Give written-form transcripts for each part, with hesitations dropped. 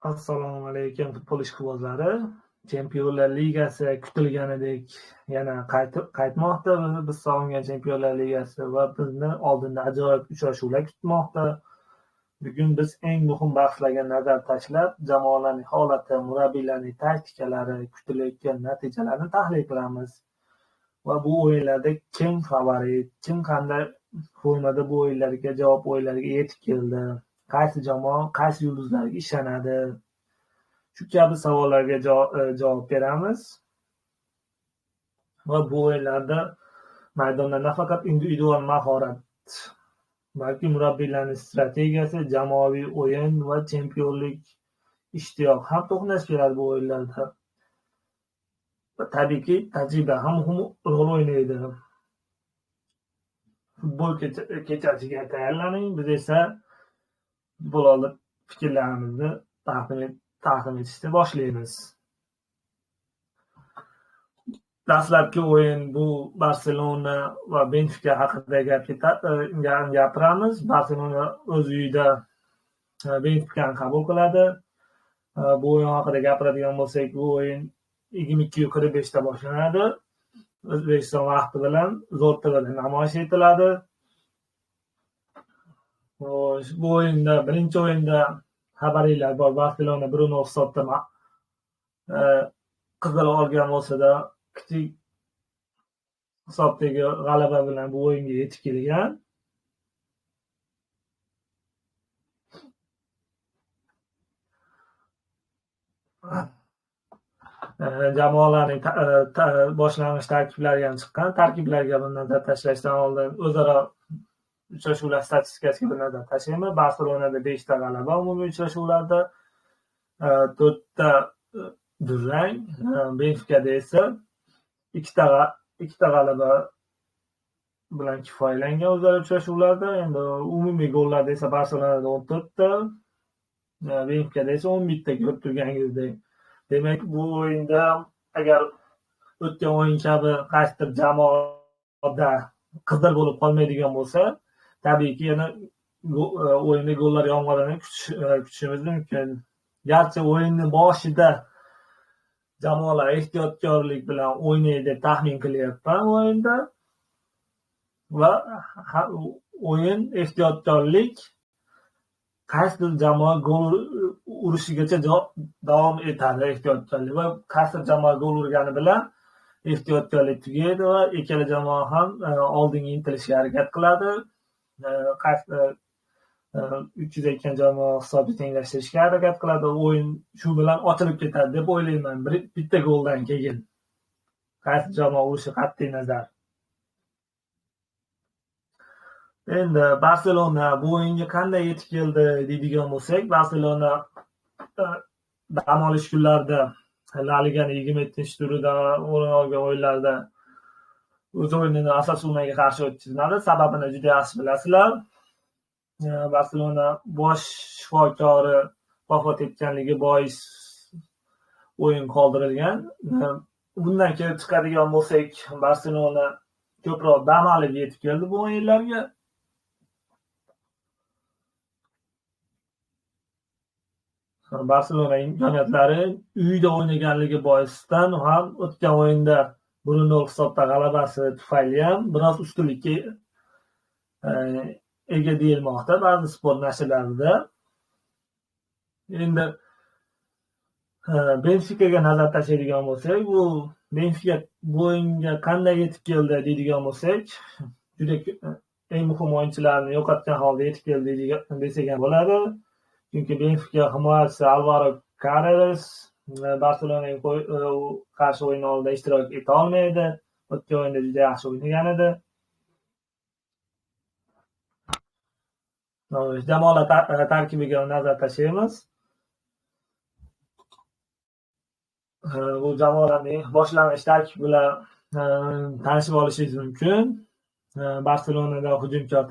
Assalomu alaykum futbol ishqibozlari. Chempionlar Ligasi kutilganidek yana qaytmoqda. Biz sog'ingan Chempionlar Ligasi va bizni oldinda ajoyib uchrashuvlar kutmoqda. Bugun biz eng muhim bahslarga nazar tashlab, jamoalarning holati, murabbiylarning taktikalari, kutilayotgan natijalarni tahlil qilamiz. Va bu o'yinlarda kim favorit, kim qanday formada bu o'yinlarga yetib keldi, qaysi jamoa qaysi yulduzlarga ishonadi, shu kabi savollarga javob beramiz. Va bu o'yinlarda maydonda nafaqat individual mahorat, balki murabbiylarning strategiyasi, jamoaviy o'yin va chempionlik ishtiyoq ham to'qnash keladi bu o'yinlarda. Va tabiiyki, tajriba ham muhim rol o'ynaydi. Futbol kechasiga tayyorlaning. Biz esa futbol oldi fikrlarimizni taqdim etishni boshlaymiz. Dastlabki o'yin bu Barselona va Benfika haqida gapiramiz. Barselona o'z uyida Benfikani qabul qiladi. Bu o'yin haqida gapiradigan bo'lsak, bu o'yin 22:45 boshlanadi. O'zbekiston vaqti bilan Zo'r TVda namoyish etiladi. Bu o'yinda birinchi o'yinda xabariylar bor. Barselona 1-0 hisobda qizil olgan bo'lsa-da, kichik hisobdagi g'alaba bilan bu o'yinga yetib kelgan. Jamoalarning boshlang'ich tarkiblari ham chiqqan. Tarkiblarga bir nazar tashlashdan oldin o'zaro uchrashuvlar statistikasiga bir nazar tashlaymiz. Barselonada 5 ta g'alaba umumiy uchrashuvlarda, 4 ta durang. Benfikada esa 2 ta g'alaba bilan kifoyalangan o'zaro uchrashuvlarda. Endi umumiy gollarda esa Barselonada 14 ta, Benfikada esa 11 ta ko'rib turganingizdek. Demak, bu o'yinda agar o'tgan o'yin kabi qaysidir jamoada qizil bo'lib qolmaydigan bo'lsa, tabiiyki yana o'yinda gollar yomg'irini kutishimiz mumkin. Garchi o'yinni boshida jamoalar ehtiyotkorlik bilan o'ynaydi deb taxmin qilyapman o'yinda. Va o'yin ehtiyotkorlik qaysidir jamoa gol urishigacha davom etadi ehtiyotkorlik, va qaysidir jamoa gol urgani bilan ehtiyotkorlik tugaydi va ikkala jamoa ham oldinga intilishga harakat qiladi. 300 jamoa hisobni tenglashtirishga harakat qiladi. O'yin shu bilan ochilib ketadi deb o'ylayman. Bitta goldan keyin qaysi jamoa urishi qat'iy nazar. Endi Barselona bu o'yinga qanday yetib keldi deydigan bo'lsak, Barselona dam olish kunlarida La Liganing 27-turida o'rin olgan o'yinlarda o'z o'yinini Osasunaga qarshi o'tkazmadi. Sababini juda yaxshi bilasizlar. Barselona bosh shifokori vafot etganligi bois o'yin qoldirilgan. Bundan kelib chiqadigan bo'lsak, Barselona ko'proq dam olib yetib keldi bu o'yinlarga. Barselona imkoniyatlari uyda o'ynaganligi boisidan ham o'tgan o'yinda 1-0 hisobda g'alabasi tufayli ham biroz ustunlikka ega deyilmoqda ba'zi sport nashrlarida. Endi Benfikaga nazar tashlaydigan bo'lsak, bu Benfika bu o'yinga qanday yetib keldi deydigan bo'lsak, juda eng muhim o'yinchilarni yo'qotgan holda yetib keldi desak ham bo'ladi. Chunki Benfika himoyachisi Alvaro Carreras Barselonaga qarshi o'yin oldida ishtirok eta olmaydi. O'tgan o'yinda juda yaxshi o'ynagan edi. Jamoalar tarkibiga nazar tashlaymiz. Bu jamoalarning boshlang'ich tarkibi bilan tanishib olishingiz mumkin. Barselonada hujumkor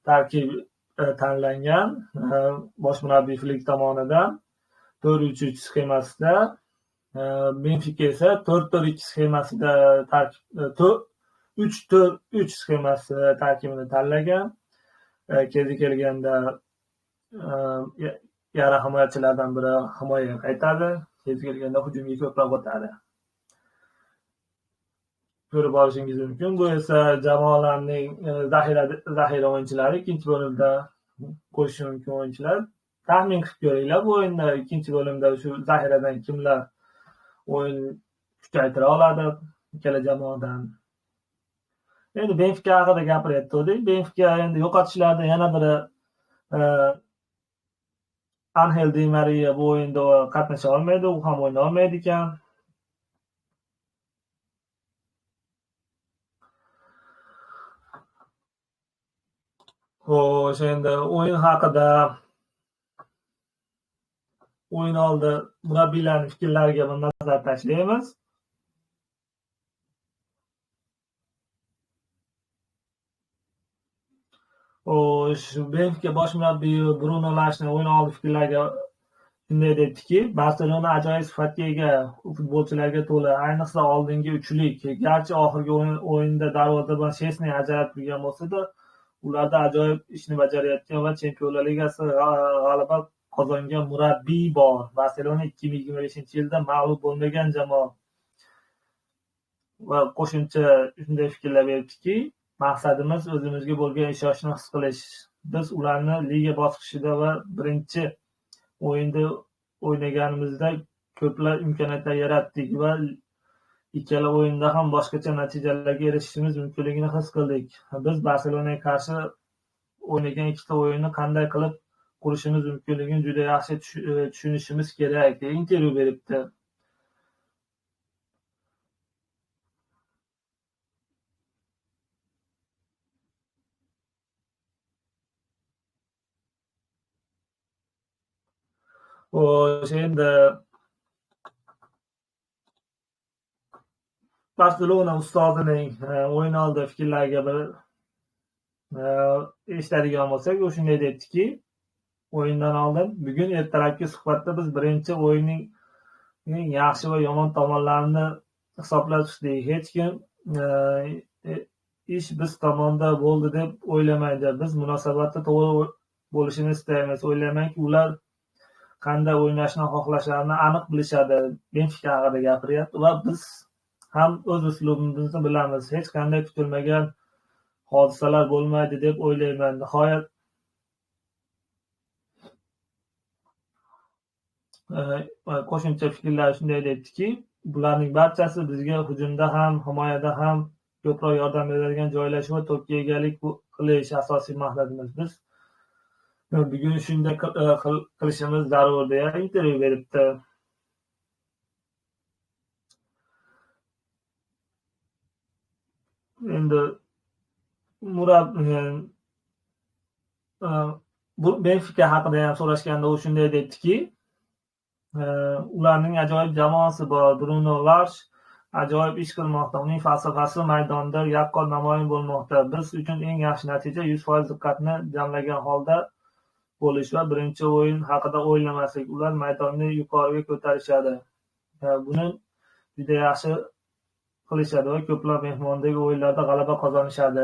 tarkib tanlangan bosh murabbiy Flik tomonidan 4-3-3 sxemasida. Benfika esa 4-4-2 sxemasida 3-4-3 sxemasi tarkibini tanlagan. Kezi kelganda yarim himoyachilardan biri himoyaga qaytadi, tez kelganda hujumga ko'proq o'tadi. Ko'rib olishingiz mumkin. Bu esa jamoalarning zaxira o'yinchilari ikkinchi bo'limda qo'shishi mumkin o'yinchilar. Taxmin qilib ko'ringlar, bu o'yinda ikkinchi bo'limda shu zaxiradan kimlar o'yin kuchaytira oladi ikkala jamoadan. Endi Benfica haqida gapirayotgandik. Benfica endi yo'qotishlarda yana biri Angel Di Maria bu o'yinda qatnasha olmaydi, u ham o'ynay olmaydi ekan. Xo'sh, endi o'yin haqida o'yin oldi murabbiylarning fikrlariga bir nazar tashlaymiz. Xo'sh, Benfica bosh murabbiyi Bruno Lashning o'yin oldi fikrlariga shunday debdiki, Barselona ajoyib sifatga ega futbolchilarga to'la, ayniqsa oldingi uchlik. Garchi oxirgi o'yinda darvozabon Shesni ajratib turgan bo'lsa-da, ularda ajoyib ishni bajarayotgan va Chempionlar Ligasi g'alaba qozongan murabbiy bor. Barselona 2025-yilda mag'lub bo'lmagan jamoa. Va qo'shimcha shunday fikrlar beribdiki, maqsadimiz o'zimizga bo'lgan ishonchni his qilish. Biz ularni liga bosqichida va birinchi o'yinda o'ynaganimizda ko'plab imkoniyatlar yaratdik va ikkala o'yinda ham boshqacha natijalarga erishishimiz mumkinligini his qildik. Biz Barselonaga qarshi o'ynagan ikkita o'yinni qanday qilib qurishimiz mumkinligini juda yaxshi tushunishimiz kerak deya intervyu beribdi. Xo'sh, endi Barselona ustozining o'yin oldi fikrlariga bir eshitadigan bo'lsak, u shunday debdiki, o'yindan oldin bugun ertalabki suhbatda biz birinchi o'yinning yaxshi va yomon tomonlarini hisoblab chiqdik. Hech kim ish biz tomonda bo'ldi deb o'ylamaydi. Biz munosabatda to'g'ri bo'lishini istaymiz. O'ylaymanki, ular qanday o'ynashni xohlashlarini aniq bilishadi. Benfica haqida gapiryapti va biz ham o'z uslubimizni bilamiz. Hech qanday kutilmagan hodisalar bo'lmaydi deb o'ylayman. Nihoyat qo'shimcha fikrlar shunday debdiki, bularning barchasi bizga hujumda ham, himoyada ham ko'proq yordam beradigan joylashuv va to'pga egalik qilish asosiy maqsadimiz. Biz bugun shunday qilishimiz zarur deya intervyu beribdi. Endi Benfica haqida ham so'rashganda u shunday debdiki, ularning ajoyib jamoasi bor. Bruno Lage ajoyib ish qilmoqda. Uning falsafasi maydonda yaqqol namoyon bo'lmoqda. Biz uchun eng yaxshi natija 100% diqqatni jamlagan holda bo'lish va birinchi o'yin haqida o'ylamaslik. Ular maydonni yuqoriga ko'tarishadi. Buni juda yaxshi qilishadi va ko'plab mehmondagi o'yinlarda g'alaba qozonishadi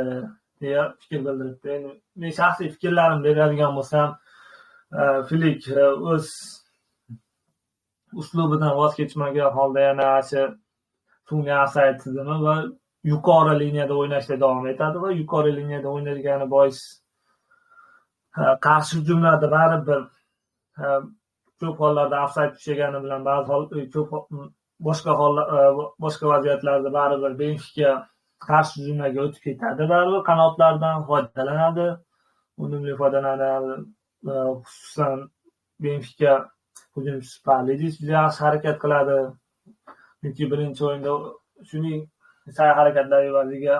deya fikr bildiribdi. Endi men shaxsiy fikrlarimni beradigan bo'lsam, Filik o'z uslubidan voz kechmagan holda yana tungi offsayd tizimi va yuqori liniyada o'ynashda davom etadi va yuqori liniyada o'ynagani bois qarshi hujumlarda baribir ko'p hollarda offsayd tushgani bilan boshqa vaziyatlarda baribir Benfica qarshi hujumlarga o'tib ketadi. Baribir qanotlardan foydalanadi, unumli foydalanadi. Xususan Benfica hujumchisi Palidis juda yaxshi harakat qiladi. Chunki birinchi o'yinda shuning sa'y harakatlari evaziga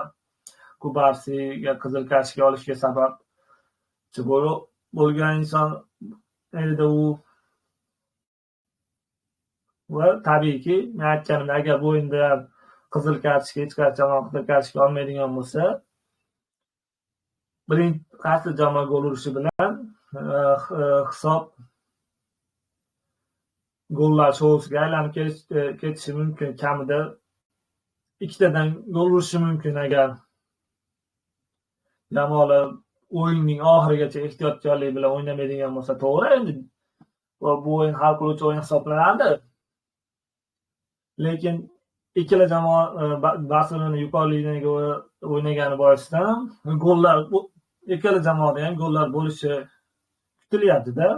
Kubarsiga qizil kartochka olishga sababchi bo'lgan inson edi u. Va tabiiyki, men aytganimdek, agar bu o'yinda qizil kartochka hech qachon qizil kartochka olmaydigan bo'lsa, birinchi qaysi jamoa gol urishi bilan hisob gollar shousiga aylanib ketishi mumkin. Kamida ikkitadan gol urishi mumkin agar jamoalar o'yinning oxirigacha ehtiyotkorlik bilan o'ynamaydigan bo'lsa. To'g'ri, endi va bu o'yin hal qiluvchi o'yin hisoblanadi. Lekin ikkala jamoa Barselona yuqori ligaga o'ynagani boisidan gollar ikkala jamoada ham gollar bo'lishi kutilyapti-da.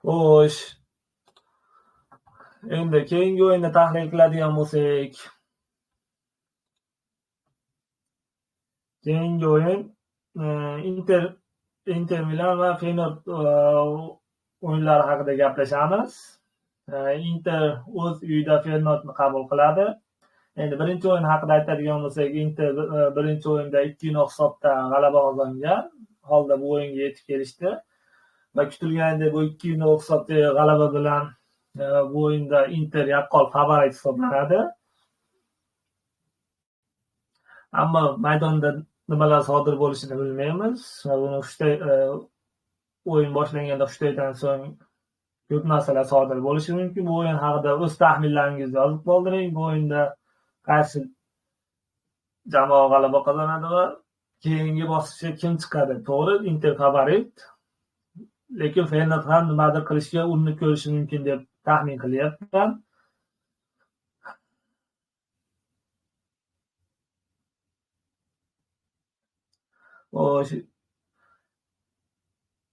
Xo'sh, endi keyingi o'yinni tahlil qiladigan bo'lsak, keyingi o'yin Inter Milan va Feyenoord o'yinlari haqida gaplashamiz. Inter o'z uyida Feyenoordni qabul qiladi. Endi birinchi o'yin haqida aytadigan bo'lsak, Inter birinchi o'yinda 2-0 hisobda g'alaba qozongan holda bu o'yinga yetib kelishdi va kutilganidek bu 2-0 hisobdagi g'alaba bilan bu o'yinda Inter yaqqol favorit hisoblanadi. Ammo maydonda nimalar sodir bo'lishini bilmaymiz. Buni o'yin boshlanganda Xushtaydan so'ng ko'p narsalar sodir bo'lishi mumkin. Bu o'yin haqida o'z taxminlaringizni yozib qoldiring. Bu o'yinda qaysi jamoa g'alaba qozonadi va keyingi bosqichga kim chiqadi? To'g'ri, Inter favorit. Lekin Feyenoord ham nimadir qilishga urinib ko'rishi mumkin deb taxmin qilyapman.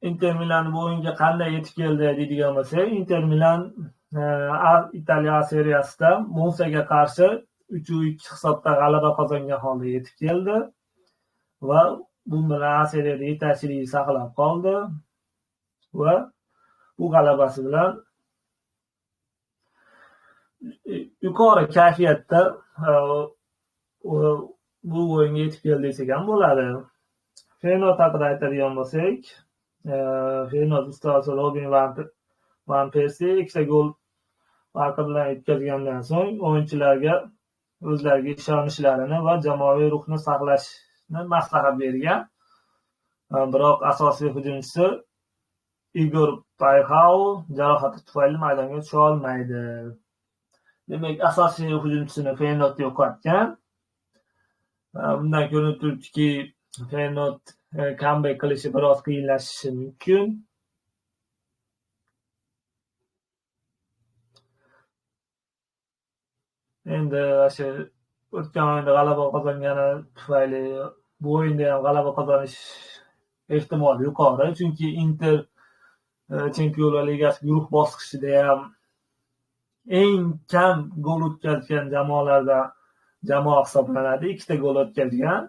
Inter Milan bu o'yinga qanday yetib keldi deydigan bo'lsak, Inter Milan Italiya seriyasida Monsaga qarshi 3-2 hisobda g'alaba qozongan holda yetib keldi va bu bilan seriyada yetakchilikni saqlab qoldi va bu g'alabasi bilan yuqori kayfiyatda bu o'yinga yetib keldi desak ham bo'ladi. Feyenoord haqida aytadigan bo'lsak, Feyenoord ustozi Robin van Persie ikkita gol farqi bilan yetkazgandan so'ng o'yinchilarga o'zlariga ishonishlarini va jamoaviy ruhni saqlashni maslahat bergan. Biroq asosiy hujumchisi Igor Payxao jarohati tufayli maydonga tusha olmaydi. Demak, asosiy hujumchisini Feyenoord yo'qotgan. Bundan ko'rinib turibdiki, Feyenoord comeback qilishi biroz qiyinlashishi mumkin. Endi o'sha o'tgan o'yinda g'alaba qozongani tufayli bu o'yinda ham g'alaba qozonish ehtimoli yuqori, chunki Inter Chempionlar Ligasi guruh bosqichida ham eng kam gol o'tkazgan jamoa hisoblanadi. 2 ta gol o'tkazgan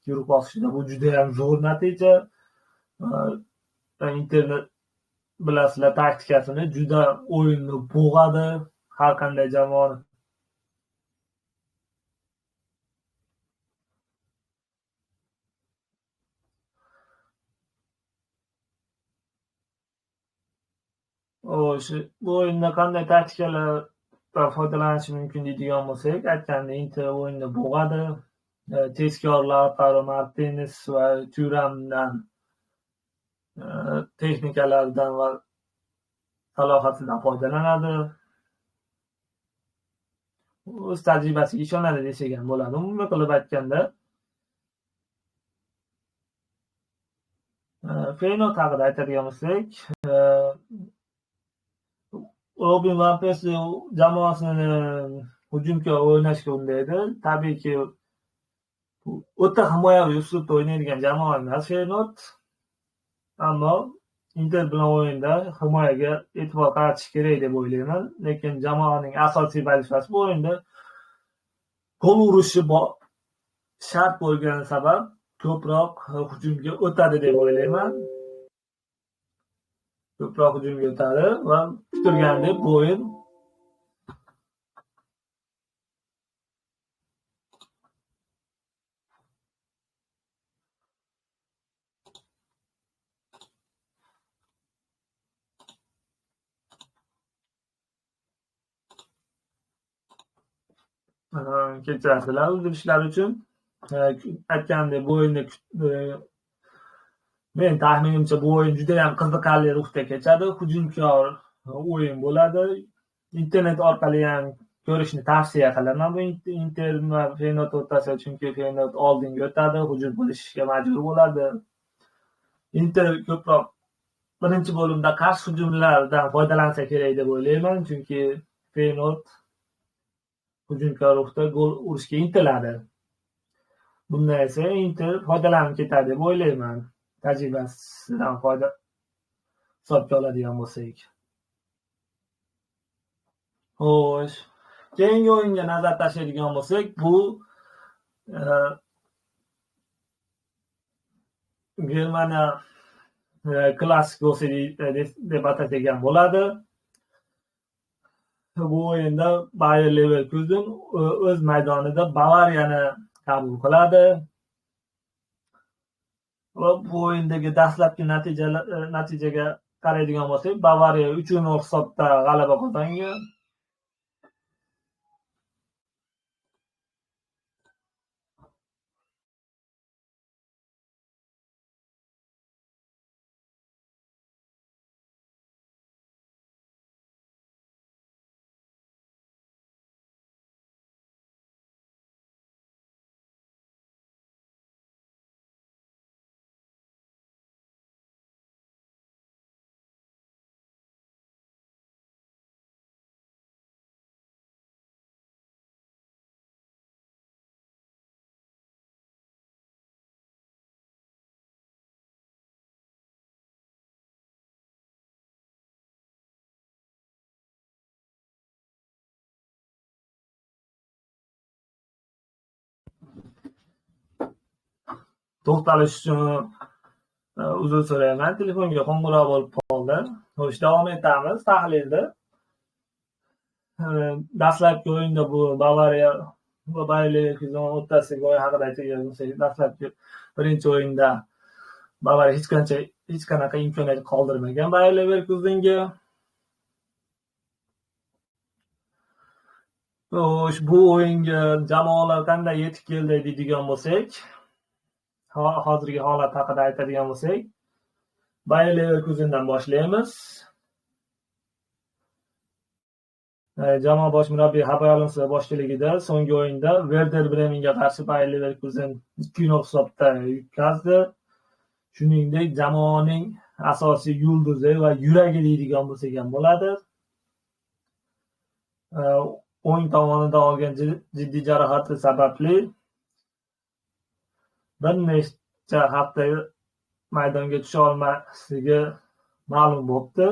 guruh bosqichida. Bu juda ham zo'r natija. Interni bilasizlar, taktikasini juda o'yinni bo'g'adi har qanday jamoani. Bu o'yinda qanday taktikalardan foydalanish mumkin deydigan bo'lsak, aytganda Inter o'yinni bo'g'adi. Tezkorlar Lautaro Martines va Thuramdan texnikalaridan va salohiyatidan foydalanadi. O'z tajribasiga ishonadi desak ham bo'ladi. Umuman qilib aytganda, Feyenoord haqida aytadigan bo'lsak, Robin van Persie jamoasini hujumga o'ynashga undaydi. Tabiiyki, o'ta himoyaviy uslubda o'ynaydigan jamoa emas Feyenoord. Ammo Inter bilan o'yinda himoyaga e'tibor qaratish kerak deb o'ylayman. Lekin jamoaning asosiy vazifasi bu o'yinda gol urishi shart bo'lgani sabab ko'proq hujumga o'tadi deb o'ylayman. Ko'proq hujumga o'tadi va kutilganidek bu o'yin kechirasizlar uzilishlar uchun. Aytgandek, bu o'yinda men taxminimcha bu o'yin juda ham qiziqarli ruhda kechadi. Hujumkor o'yin bo'ladi. Internet orqali ham ko'rishni tavsiya qilaman bu Inter va Feyenoord o'rtasida, chunki Feyenoord oldinga o'tadi, hujum qilishga majbur bo'ladi. Inter ko'proq birinchi bo'limda qarshi hujumlardan foydalansa kerak deb o'ylayman, chunki Feyenoord hujumkor ruhda gol urishga intiladi. Bundan esa Inter foydalanib ketadi deb o'ylayman, tajribasidan foyda hisobga oladigan bo'lsak. Xo'sh, keyingi o'yinga nazar tashlaydigan bo'lsak, bu Germaniya klassikosi deb ataladigan bo'ladi. Bu o'yinda Bayer Leverkusen o'z maydonida Bavariyani qabul qiladi. Va bu o'yindagi dastlabki natijaga qaraydigan bo'lsak, Bavariya 3-0 hisobda g'alaba qozongan. To'xtalish uchun uzr so'rayman. Telefonga qo'ng'iroq bo'lib qoldi. Xo'sh, davom etamiz tahlilda. Dastlabki o'yinda bu Bavariya va Bayer Leverkusen o'rtasidagi o'yin haqida aytadigan bo'lsak, dastlabki birinchi o'yinda Bavariya hech qanaqa imkoniyat qoldirmagan Bayer Leverkusenga. Xo'sh, bu o'yinga jamoalar qanday yetib keldi deydigan bo'lsak, hozirgi holat haqida aytadigan bo'lsak, Bayer Leverkusendan boshlaymiz. Jamoa bosh murabbiyi Xabi Alonso boshchiligida so'nggi o'yinda Werder Bremenga qarshi Bayer Leverkusen 2-0 hisobda yutqazdi. Shuningdek, jamoaning asosiy yulduzi va yuragi deydigan bo'lsak ham bo'ladi. O'ng tomonida olgan jiddiy jarohati sababli bir necha hafta maydonga tusha olmasligi ma'lum bo'ldi.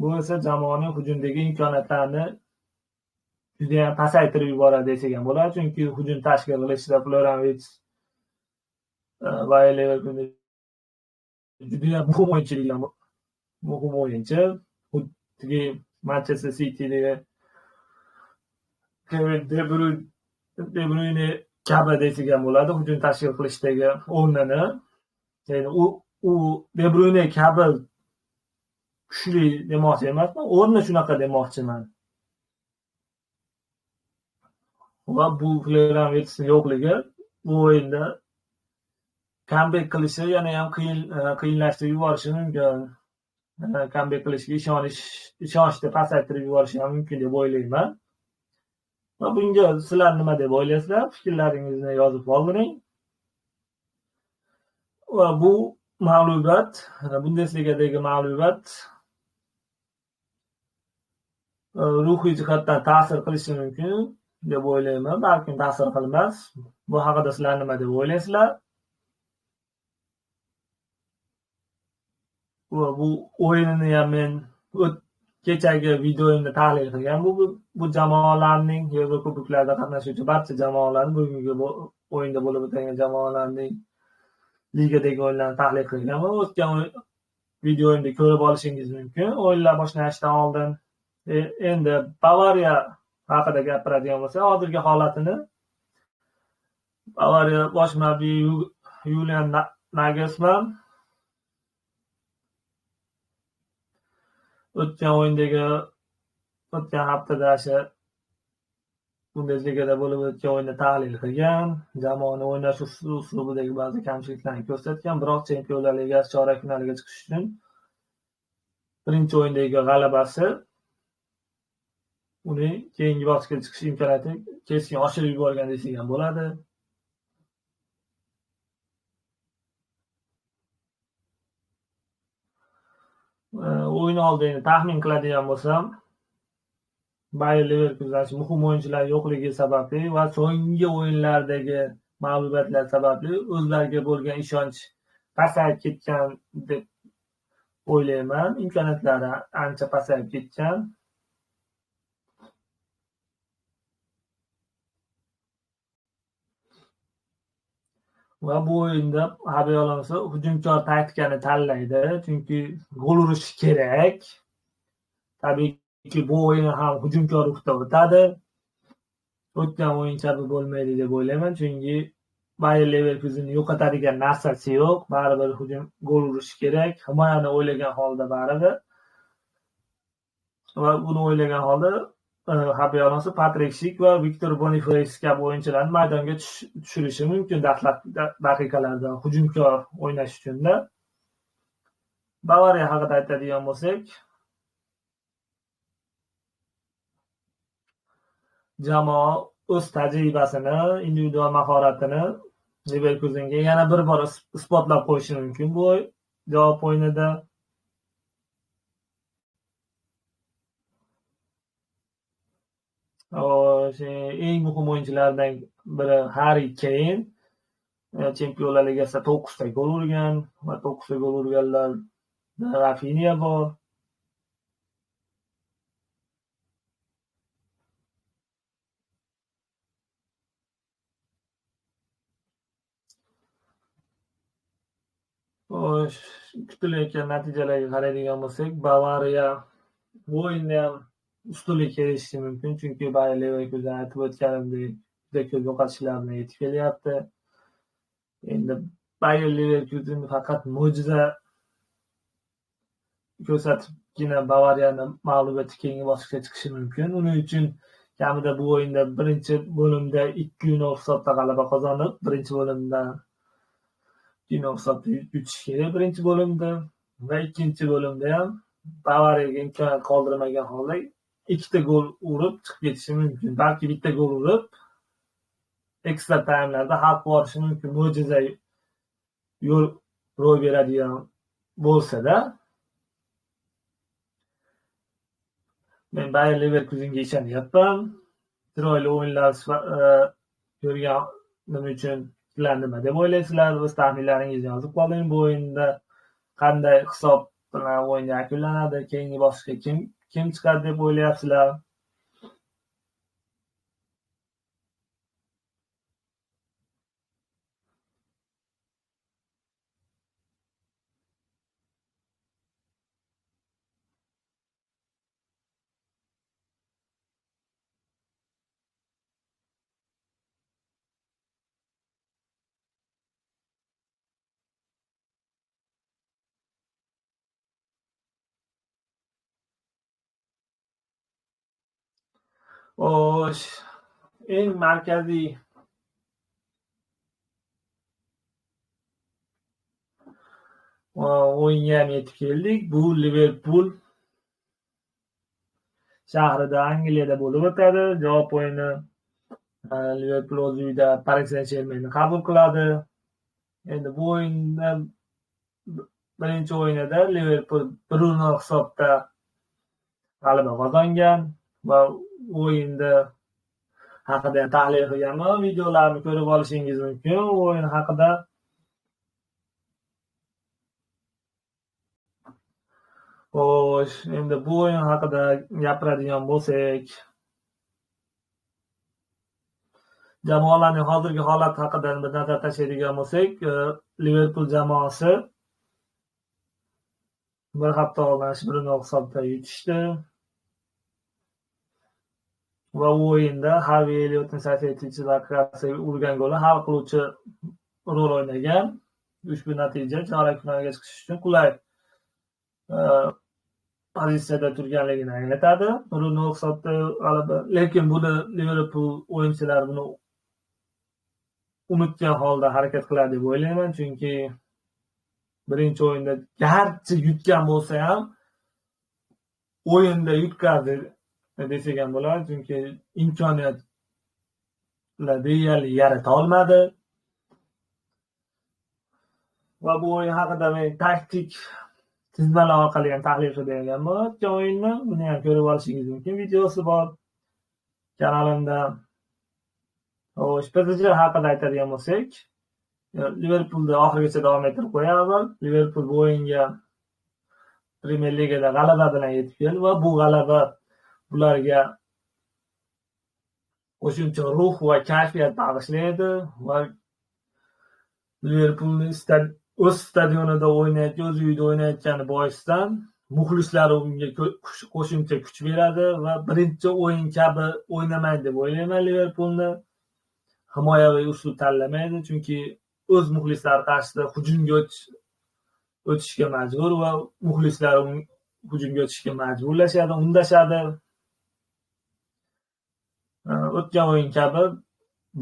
Bu esa jamoaning hujumdagi imkoniyatlarini juda ham pasaytirib yuboradi desak ham bo'ladi, chunki hujum tashkil qilishda Florian Wirtz Bayer Leverkusen juda ham muhim o'yinchi. Xuddi Manchester City'dagi Kevin De Bruyne kabi desak ham bo'ladi, hujum tashkil qilishdagi o'rnini. Ya'ni u De Bruyne kabi kuchli demoqchi emasman, o'rni shunaqa demoqchiman. Va bu Florian Wirtzning yo'qligi bu o'yinda comeback qilishi yana ham qiyinlashtirib yuborishi mumkin. Comeback qilishga ishonchni pasaytirib yuborishi ham mumkin deb o'ylayman. Va bunga sizlar nima deb o'ylaysizlar? Fikrlaringizni yozib qoldiring. Va bu mag'lubiyat, Bundesligadagi mag'lubiyat ruhiy jihatdan ta'sir qilishi mumkin deb o'ylayman. Balkim ta'sir qilmas. Bu haqida sizlar nima deb o'ylaysizlar? Va bu o'yinni ham men kechagi videoimda tahlil qilgan. Bu jamoalarning Yevrokuboklarda qatnashuvchi barcha jamoalarning bugungi o'yinda bo'lib o'tgan jamoalarning ligadagi o'yinlarni tahlil qilgan va o'tgan videoimda ko'rib olishingiz mumkin. O'yinlar boshlanishdan oldin endi Bavariya haqida gapiradigan bo'lsak, hozirgi holatini Bavariya bosh murabbiyi Julian Nagelsmann o'tgan haftada Bundesligada bo'lib o'tgan o'yinda tahlil qilgan, jamoani o'ynash uslubidagi ba'zi kamchiliklarni ko'rsatgan, biroq Chempionlar Ligasi chorak finaliga chiqish uchun birinchi o'yindagi g'alabasi uni keyingi bosqichga chiqish imkoniyati keskin oshirib yuborgan desak ham bo'ladi. O'yin oldini taxmin qiladigan bo'lsam, Bayer Leverkusen muhim o'yinchilar yo'qligi sababli va so'nggi o'yinlardagi mag'lubiyatlar sababli o'zlariga bo'lgan ishonch pasayib ketgan deb o'ylayman. Imkoniyatlari ancha pasayib ketgan. Va bu o'yinda Xabi Alonso hujumkor taktikani tanlaydi, chunki gol urish kerak. Tabiiyki, bu o'yin ham hujumkor ruhda o'tadi. O'tgan o'yin kabi bo'lmaydi deb o'ylayman, chunki Bayer Leverkusenni yo'qotadigan narsasi yo'q. Baribir gol urish kerak. Himoyani o'ylagan holda baribir. Va buni o'ylagan holda Xabi Alonso Patrik Shik va Viktor Boniface kabi o'yinchilarni maydonga tushirishi mumkin daqiqalarda hujumkor o'ynash uchun-da. Bavariya haqida aytadigan bo'lsak, jamoa o'z tajribasini, individual mahoratini Leverkusenga yana bir bor isbotlab qo'yishi mumkin bu javob o'yinida. Eng muhim o'yinchilardan biri Harry Kane. Chempionlar Ligasida 9 ta gol urgan va 9 ta gol urganlarda Rafinha bor. Kutilayotgan natijalarga qaraydigan bo'lsak, Bavariya bu o'yinda ham ustunlik erishishi mumkin, chunki Bayer Leverkusen aytib o'tganimdek juda ko'p yo'qotishlar bilan yetib kelyapti. Endi Bayer Leverkusen faqat mo'jiza ko'rsatibgina Bavariyani mag'lubiyatga keyingi bosqichga chiqishi mumkin. Uning uchun kamida bu o'yinda birinchi bo'limda 2-0 hisobda g'alaba qozonib, birinchi bo'limda 2-0 hisobda yutish kerak birinchi bo'limda va ikkinchi bo'limda ham Bavariyaga imkoniyat qoldirmagan holda 2 ta gol urib chiqib ketishi mumkin. Balki bitta gol urib ekstra taymlarda hal qilib yuborishi mumkin. Mo'jiza yo'l ro'y beradigan bo'lsa-da, men Bayer Leverkusenga ishonyapman. Chiroyli o'yinlar ko'rganim uchun sizlar nima deb o'ylaysizlar? O'z taxminlaringizni yozib qoling. Bu o'yinda qanday hisob bilan o'yin yakunlanadi? Keyingi bosqichga kim chiqadi deb o'ylayapsizlar? Eng markaziy o'yinga ham yetib keldik. Bu Liverpul shahrida, Angliyada bo'lib o'tadi. Javob o'yini Liverpul o'z uyida Paris Saint-Germainni qabul qiladi. Endi bu o'yinda birinchi o'yinida Liverpul 1-0 hisobda g'alaba qozongan va o'yinda haqida tahlil qilganman. Videolarni ko'rib olishingiz mumkin. O'yin haqida endi bu o'yin haqida gapiradigan bo'lsak, jamoalarning hozirgi holati haqida bir nazar tashlaydigan bo'lsak, Liverpul jamoasi bir hafta oldin 1-0 hisobda yutishdi. Va u o'yinda Harvey Elliottning 87-daqiqasida urgan goli hal qiluvchi rol o'ynagan. Ushbu natija chorak finalga chiqish uchun qulay pozitsiyada turganligini anglatadi. 1-0 hisobda g'alaba. Lekin buni Liverpul o'yinchilari buni unutgan holda harakat qiladi deb o'ylayman, chunki birinchi o'yinda garchi yutgan bo'lsa ham o'yinda yutqazdi desak ham bo'ladi, chunki imkoniyatlar deyarli yarata olmadi. Va bu o'yin haqida men taktik tizmalar orqali ham tahlil qilib berganman. O'tgan o'yinni buni ham ko'rib olishingiz mumkin. Videosi bor kanalimda. Xo'sh, PSG haqida aytadigan bo'lsak, Liverpulni oxirigacha davom ettirib qo'yamiz. Liverpul bu o'yinga Premyer Ligada g'alaba bilan yetib keldi va bu g'alaba ularga qo'shimcha ruh va kayfiyat bag'ishlaydi va Liverpulni o'z stadionida o'ynayotgan, o'z uyida o'ynayotgani boisdan muxlislari unga qo'shimcha kuch beradi va birinchi o'yin kabi o'ynamaydi deb o'ylayman. Liverpulni himoyaviy usul tanlamaydi, chunki o'z muxlislari qarshisida hujumga o'tishga majbur va muxlislar hujumga o'tishga majburlashadi, undashadi. O'tgan o'yin kabi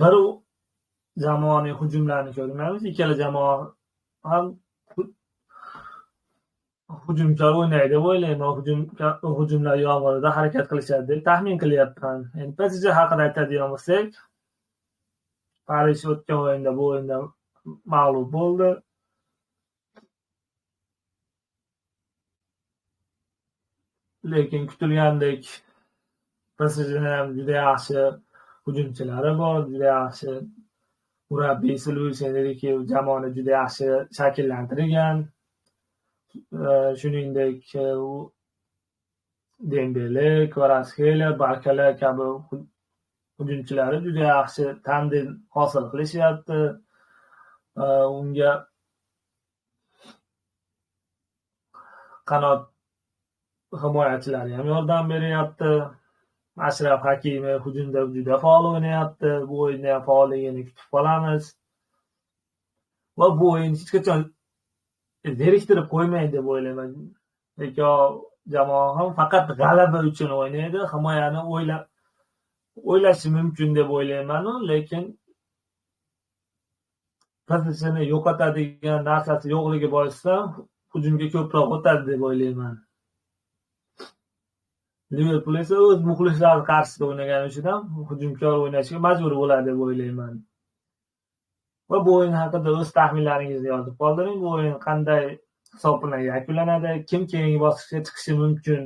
bir jamoaning hujumlarini ko'rmaymiz. Ikkala jamoa ham hujumkor o'ynaydi deb o'ylayman. Hujumlar yomg'irida harakat qilishadi deb taxmin qilyapman. Endi PSG haqida aytadigan bo'lsak, Parij o'tgan o'yinda bu o'yinda mag'lub bo'ldi. Lekin kutilgandek PSJning ham juda yaxshi hujumchilari bor, juda yaxshi murabbiysi Luis Enrique jamoani juda yaxshi shakllantirgan. Shuningdek, Dembele, Kvaratskhelia, Barkala kabi hujumchilari juda yaxshi tandem hosil qilishyapti. Unga qanot himoyachilari ham yordam beryapti. Ashraf Hakimi hujumda juda faol o'ynayapti. Bu o'yinda ham faolligini kutib qolamiz. Va bu o'yin hech qachon zeriktirib qo'ymaydi deb o'ylayman. Lekin jamoa ham faqat g'alaba uchun o'ynaydi. Himoyani o'ylashi mumkin deb o'ylayman, lekin PSJni yo'qotadigan narsasi yo'qligi boisidan hujumga ko'proq o'tadi deb o'ylayman. Liverpul esa o'z muxlislari qarshisida o'ynagani uchun ham hujumkor o'ynashga majbur bo'ladi deb o'ylayman. Va bu o'yin haqida o'z taxminlaringizni yozib qoldiring. Bu o'yin qanday hisob bilan yakunlanadi, kim keyingi bosqichga chiqishi mumkin,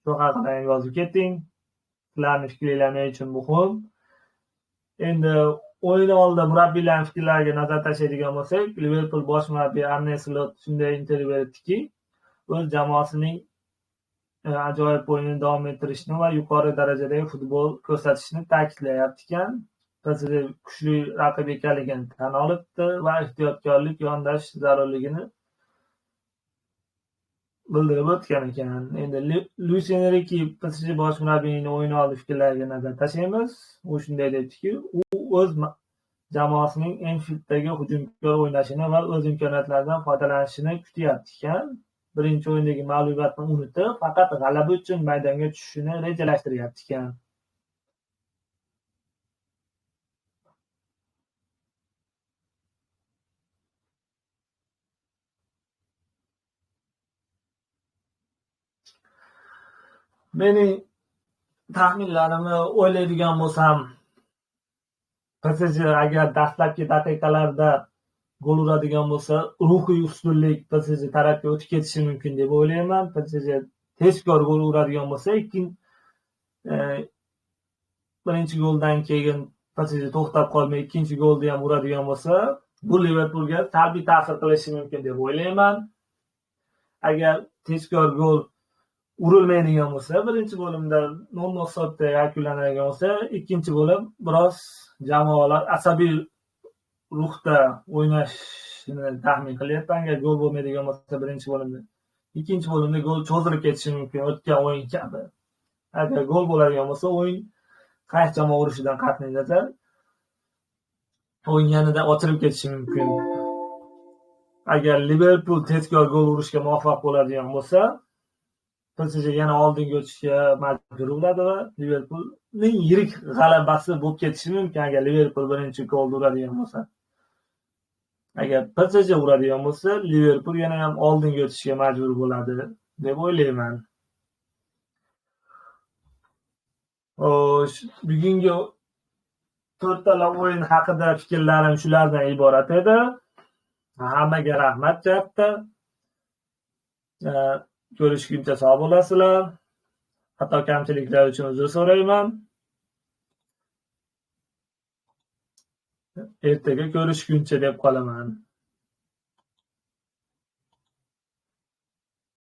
shu haqida ham yozib keting. Sizlarning fikrlaringiz men uchun muhim. Endi o'yin oldida murabbiylarning fikrlariga nazar tashlaydigan bo'lsak, Liverpul bosh murabbiyi Arne Slot shunday intervyu berdiki, o'z jamoasining ajoyib o'yinini davom ettirishni va yuqori darajadagi futbol ko'rsatishni ta'kidlayapti ekan. PSG kuchli raqib ekanligini tan olibdi va ehtiyotkorlik yondash zarurligini bildirib o'tgan ekan. Endi Luis Enrique PSG bosh murabbiyining o'yin oldi fikrlariga nazar tashlaymiz. U shunday dediki, u o'z jamoasining Enfield'dagi hujumkor o'ynashini va o'z imkoniyatlaridan foydalanishini kutyapti ekan. Birinchi o'yindagi mag'lubiyatni unutib, faqat g'alaba uchun maydonga tushishini rejalashtiryapti ekan. Mening taxminlarimni o'ylaydigan bo'lsam, PSG agar dastlabki daqiqalarda gol uradigan bo'lsa, ruhiy ustunlik PSG tarafga o'tib ketishi mumkin deb o'ylayman. PSG tezkor gol uradigan bo'lsa, birinchi goldan keyin PSG to'xtab qolmay ikkinchi golni ham uradigan bo'lsa, bu Liverpulga salbiy ta'sir qilishi mumkin deb o'ylayman. Agar tezkor gol urilmaydigan bo'lsa, birinchi bo'limda 0-0 hisobda yakunlanadigan bo'lsa, ikkinchi bo'lim biroz jamoalar asabiy ruhda o'ynashini taxmin qilyapman. Agar gol bo'lmaydigan bo'lsa birinchi bo'limda, ikkinchi bo'limda gol cho'zilib ketishi mumkin, o'tgan o'yin kabi. Agar gol bo'ladigan bo'lsa, o'yin qaysi jamoa urishidan qat'iy nazar o'yin yanada ochilib ketishi mumkin. Agar Liverpul tezkor gol urishga muvaffaq bo'ladigan bo'lsa, PSG yana oldinga o'tishga majbur bo'ladi va Liverpulning yirik g'alabasi bo'lib ketishi mumkin agar Liverpul birinchi golni uradigan bo'lsa. Agar PSG uradigan bo'lsa, Liverpul yana ham oldinga o'tishga majbur bo'ladi deb o'ylayman. Xo'sh, bugungi 4 tala o'yin haqida fikrlarim shulardan iborat edi. Hammaga rahmat katta. Ko'rishguncha sog' bo'lasizlar. Xato kamchiliklar uchun uzr so'rayman. Ertaga ko'rishguncha deb qolaman.